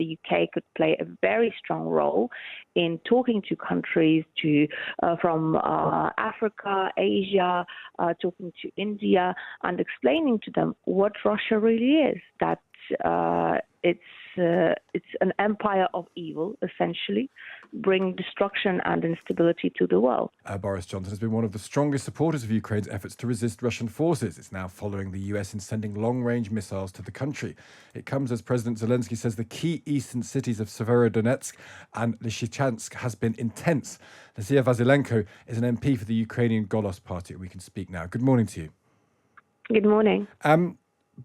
the UK could play a very strong role in talking to countries from Africa, Asia, talking to India, and explaining to them what Russia really is, that it's an empire of evil, essentially, bring destruction and instability to the world. Boris Johnson has been one of the strongest supporters of Ukraine's efforts to resist Russian forces. It's now following the US in sending long-range missiles to the country. It comes as President Zelensky says the key eastern cities of Severodonetsk and Lysychansk has been intense. Lesia Vasylenko is an MP for the Ukrainian Golos party. We can speak now. Good morning to you. Good morning.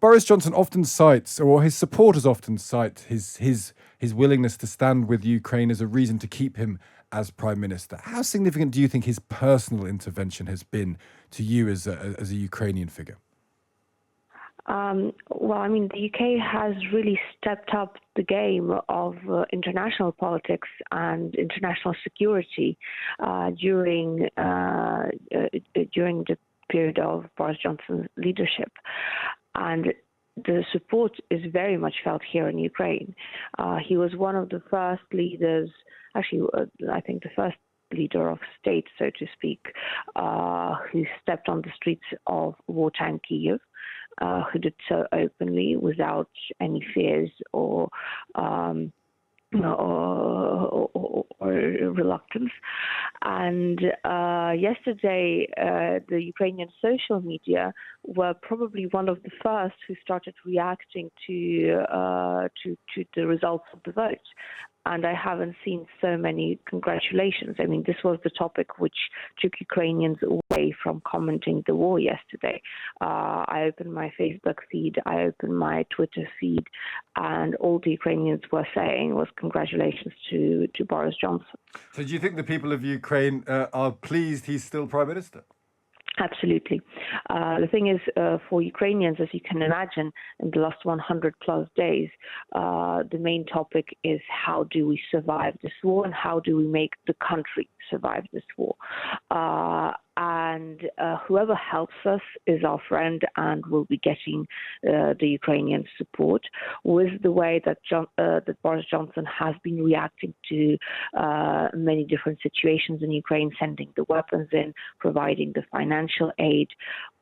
Boris Johnson often cites, or his supporters often cite, his willingness to stand with Ukraine as a reason to keep him as Prime Minister. How significant do you think his personal intervention has been to you as a Ukrainian figure? The UK has really stepped up the game of international politics and international security during the period of Boris Johnson's leadership. And the support is very much felt here in Ukraine. He was one of the first leaders, actually, I think the first leader of state, so to speak, who stepped on the streets of wartime Kyiv, who did so openly without any fears or reluctance. And yesterday, the Ukrainian social media were probably one of the first who started reacting to the results of the vote. And I haven't seen so many congratulations. I mean, this was the topic which took Ukrainians away from commenting the war yesterday. I opened my Facebook feed, I opened my Twitter feed, and all the Ukrainians were saying was congratulations to Boris Johnson. So do you think the people of Ukraine are pleased he's still Prime Minister? Absolutely. The thing is, for Ukrainians, as you can imagine, in the last 100 plus days, the main topic is how do we survive this war and how do we make the country survive this war. And whoever helps us is our friend and will be getting the Ukrainian support with the way that that Boris Johnson has been reacting to many different situations in Ukraine, sending the weapons in, providing the financial aid.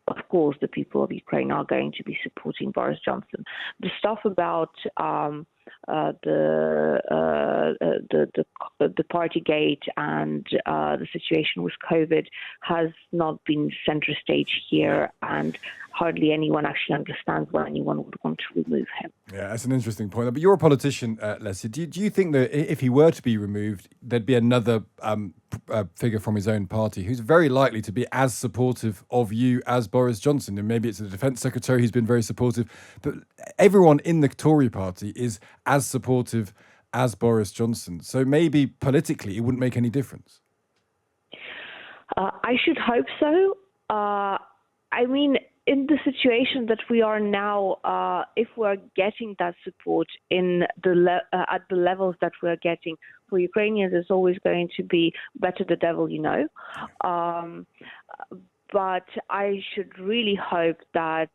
Of course, the people of Ukraine are going to be supporting Boris Johnson. The stuff about the Partygate and the situation with COVID has not been center stage here, and hardly anyone actually understands why anyone would want to remove him. Yeah, that's an interesting point. But you're a politician, Lesia. Do you think that if he were to be removed, there'd be another figure from his own party who's very likely to be as supportive of you as Boris Johnson? And maybe it's the Defence Secretary who's been very supportive, but everyone in the Tory party is as supportive as Boris Johnson. So maybe politically it wouldn't make any difference. I should hope so. In the situation that we are now, if we're getting that support at the levels that we're getting, for Ukrainians, it's always going to be better the devil you know. But I should really hope that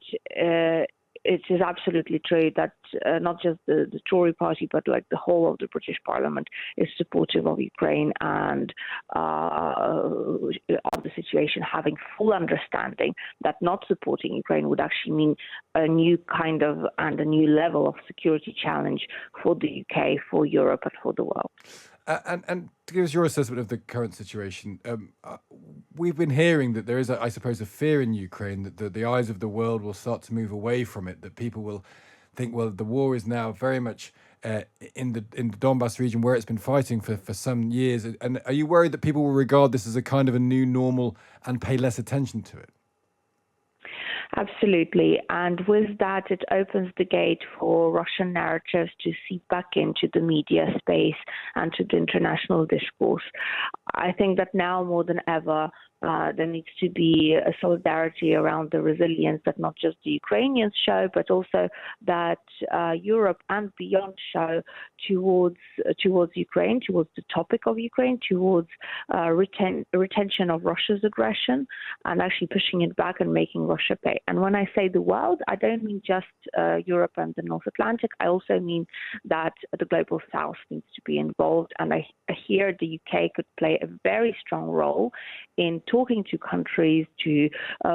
it is absolutely true that not just the Tory party, but like the whole of the British Parliament is supportive of Ukraine and of the situation, having full understanding that not supporting Ukraine would actually mean a new kind of and a new level of security challenge for the UK, for Europe, and for the world. And to give us your assessment of the current situation, we've been hearing that there is, I suppose, a fear in Ukraine that the eyes of the world will start to move away from it, that people will think, well, the war is now very much in the Donbass region where it's been fighting for some years. And are you worried that people will regard this as a kind of a new normal and pay less attention to it? Absolutely. And with that, it opens the gate for Russian narratives to seep back into the media space and to the international discourse. I think that now more than ever, There needs to be a solidarity around the resilience that not just the Ukrainians show, but also that Europe and beyond show towards Ukraine, towards the topic of Ukraine, towards retention of Russia's aggression, and actually pushing it back and making Russia pay. And when I say the world, I don't mean just Europe and the North Atlantic. I also mean that the global South needs to be involved, and I hear the UK could play a very strong role in talking to countries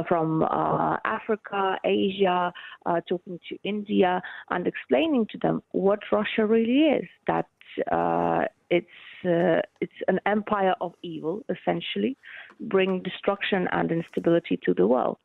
from Africa, Asia, talking to India, and explaining to them what Russia really is, that it's an empire of evil, essentially, bring destruction and instability to the world.